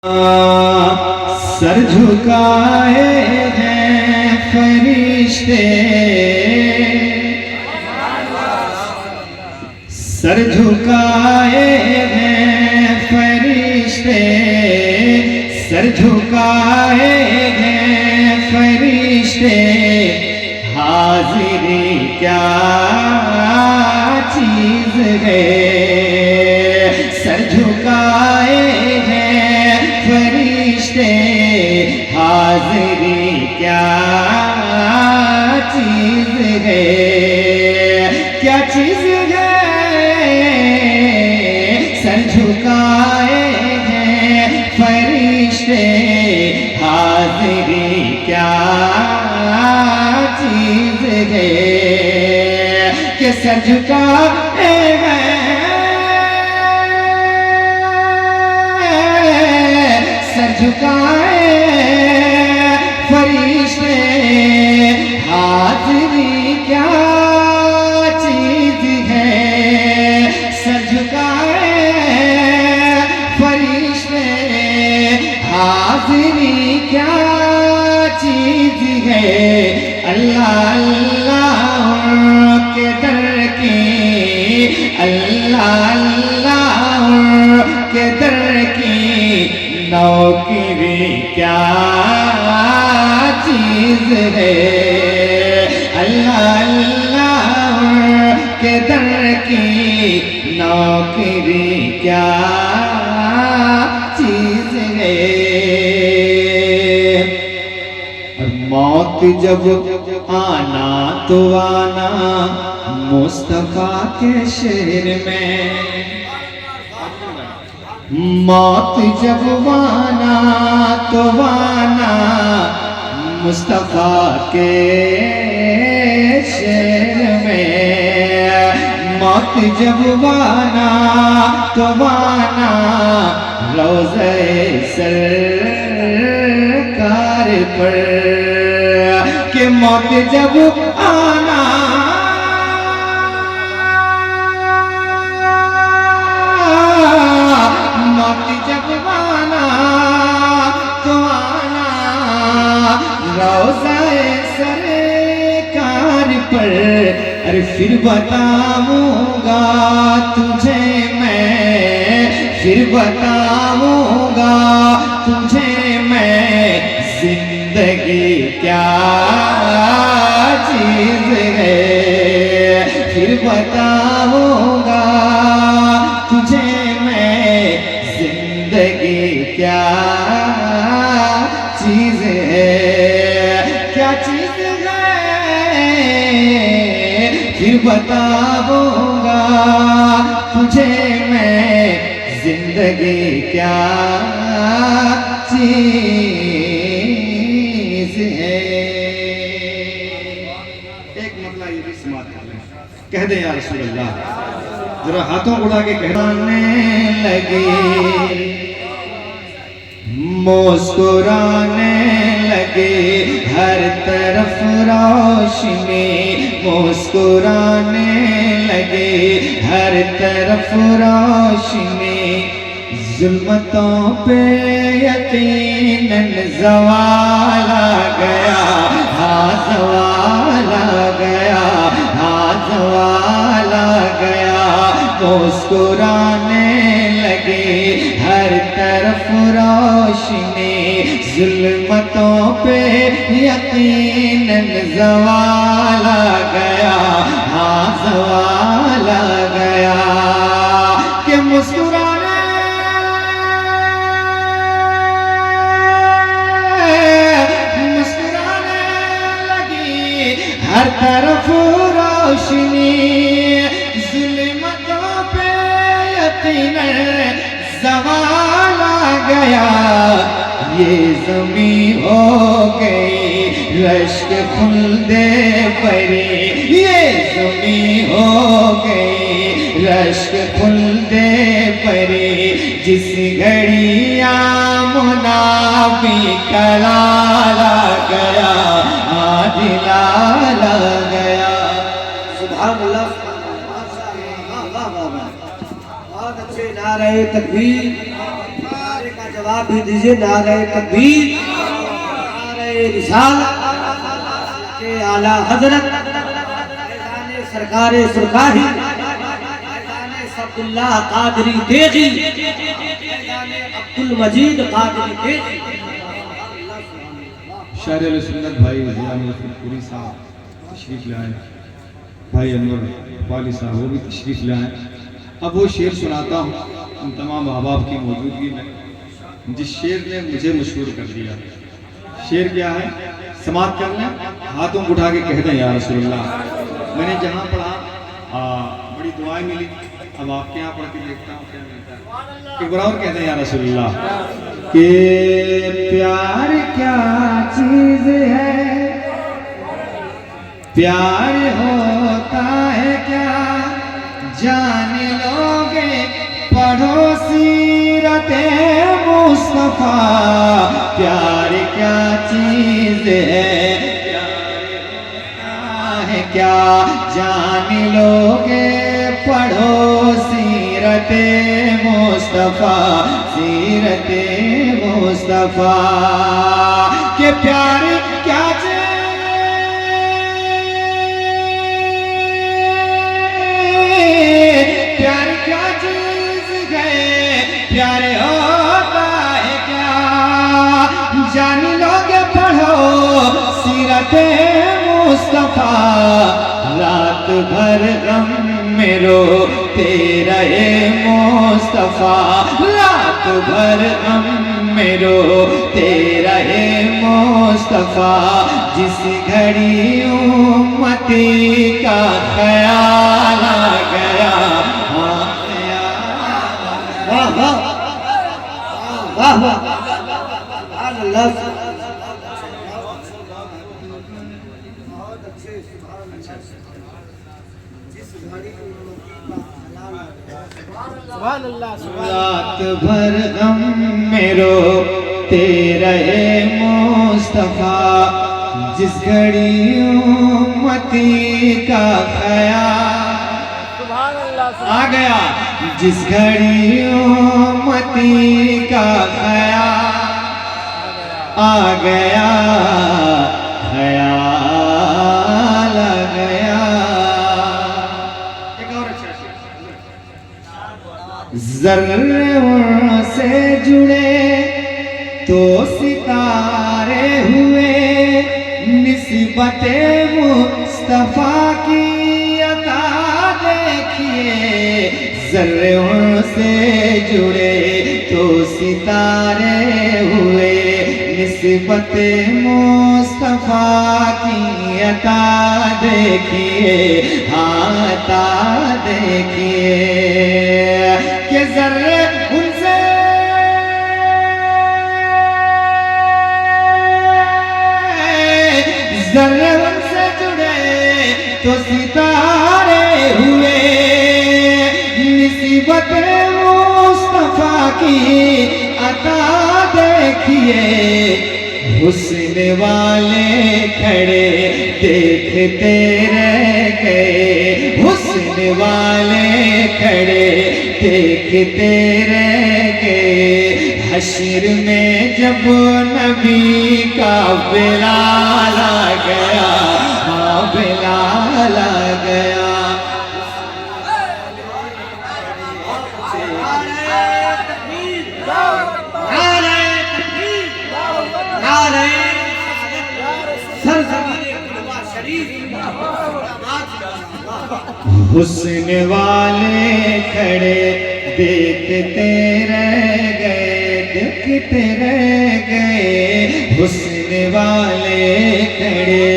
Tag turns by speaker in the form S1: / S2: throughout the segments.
S1: Sir झुकाए हैं फरिश्ते, सर झुकाए हैं फरिश्ते, सर झुकाए हैं फरिश्ते। हाजिरी क्या चीज है, सर झुकाए हैं फरिश्ते। हाजिरी क्या चीज है, क्या चीज है, सर झुकाए हैं फरिश्ते। हाजिरी क्या चीज है, कि सर झुकाए हैं, सर झुकाए फरिश्ते। हाजिरी क्या चीज है, सर झुकाए फरिश्ते। हाजिरी क्या चीज है, अल्लाह अल्लाह के दर की, अल्लाह अल्लाह के दर की नौकरी क्या चीज है। अल्लाह अल्लाह के दर की नौकरी क्या चीज है। और मौत जब आना तो आना मुस्तफा के शहर में, मौत जब आना तो आना मुस्तफा के शहर में। मौत जब आना तो आना रोज़े सरकार पर, कि मौत जब आना सरकार पर। अरे फिर बताऊंगा तुझे मैं, फिर बताऊंगा तुझे मैं, जिंदगी क्या चीज है। फिर बताऊंगा तुझे मैं, जिंदगी क्या चीज है, क्या चीज है। फिर बताऊंगा तुझे मैं, जिंदगी क्या चीज है। एक मतलब ये भी समाप्त कर लें, कह दे या रसूल अल्लाह, जरा हाथों उड़ा के कहने लगे, मुस्कुराने लगे, हर तरफ रोशनी। मुस्कुराने लगे, हर तरफ रोशनी। जुल्मतों पे यकीनन ज़वाल आ गया, हाँ ज़वाल आ गया, हाँ ज़वाल आ गया। मुस्कुराने लगे, हर तरफ रोशनी। जुल्मतों पे यकीनन ज़वाल आ गया, हाँ ज़वाल आ गया। कि मुस्कुराने मुस्कुराने लगी, हर तरफ रोशनी। जुल्मतों पे यकीनन ज़वाल आ गया। ये ज़मीं हो गई रश्क खुल्दे परे, ये ज़मीं हो गई रश्क खुल्दे परे। जिस घड़ी मुनाफी कलाला गया, आज लाला गया। सुभान अल्लाह, बहुत अच्छे नारे तकबीर का जवाब।
S2: जवाब भी दीजिए। नारे तकबीर, नारे रिसालत के आला हजरत फैजाने सरकारे सुरकाही फैजाने अब्दुल्लाह कादरी देगी फैजाने अब्दुल मजीद कादरी देगी।
S1: शायर सुन्नत भाई पूरी साहब तशरीफ लाए, भाई अनवर वाली साहब वो भी तशरीफ लाए। अब वो शेर सुनाता हूँ उन तमाम अहबाब की मौजूदगी में जिस शेर ने मुझे मशहूर कर दिया। शेर क्या है, समात कर लें, हाथों को उठा के कह दें या रसूलुल्लाह। मैंने जहाँ पढ़ा बड़ी दुआएं मिली, अब आपके यहाँ पढ़ के देखता हूँ क्या मिलता है। एक बार और कह दें या रसूलुल्लाह कि प्यार क्या चीज है, प्यार होता है क्या, जान लोगे पढ़ो सीरते मुस्तफा। प्यार क्या चीज है, प्यार होता है क्या, जान लोगे पढ़ो सीरते मुस्तफा, सीरते मुस्तफा। के प्यार क्या प्यार क्या चीज है, प्यार होता है क्या, जान लोगे पढ़ो सीरते मुस्तफा। रात भर गम में रोते रहे मुस्तफा, रात भर गम में रोते रहे मुस्तफा। जिस घड़ी उम्मती का ख्याल आ गया,
S2: वाह वाह वाह वाह अल्लाह।
S1: रात भर गम में रोते रहे मुस्तफा। जिस घड़ी उम्मती का ख्याल आ गया, जिस घड़ी उम्मती का ख्याल आ गया, ख्याल आ गया। एक और अच्छा ज़र्रे से जुड़े तो सितारे हुए, निस्बते मुस्तफा की अता देखिए। ज़र्रों से जुड़े तो सितारे हुए, निस्बते मुस्तफा की अता देखिए, हाँ अता देखिए। के ज़र्रे उनसे ज़र्रे उनसे जुड़े तो सितारे हुए, निस्बत मुस्तफा की अता देखिए। हुस्न वाले खड़े देखते रह गए, हुस्न वाले खड़े देखते रह गए। हश्र में जब नबी का बिलाल आ गया, हाँ बिलाल आ गया। हुस्न वाले खड़े देखते रह गए, देखते रह गए। हुस्न वाले खड़े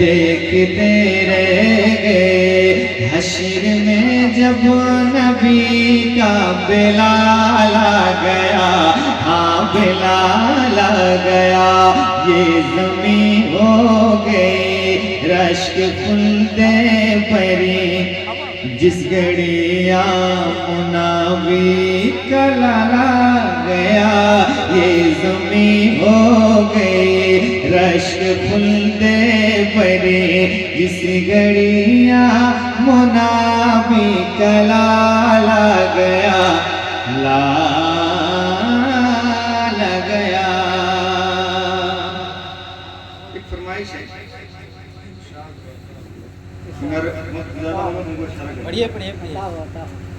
S1: देखते रह गए। हश्र में जब नबी का बिलाल आ गया, हाँ बिलाल आ गया। ये ज़मीं हो गई रश्क खुलदे परी, जिस घड़िया मुनावी कलाला गया। ये ज़मीं हो गई रश्क खुलदे परी, जिस घड़िया मुनावी कलाला गया। ला ला फरमाइश है मगर मत ज्यादा मत मुझे इशारा कर
S3: पढ़िए पढ़िए पढ़िए
S2: बताओ बताओ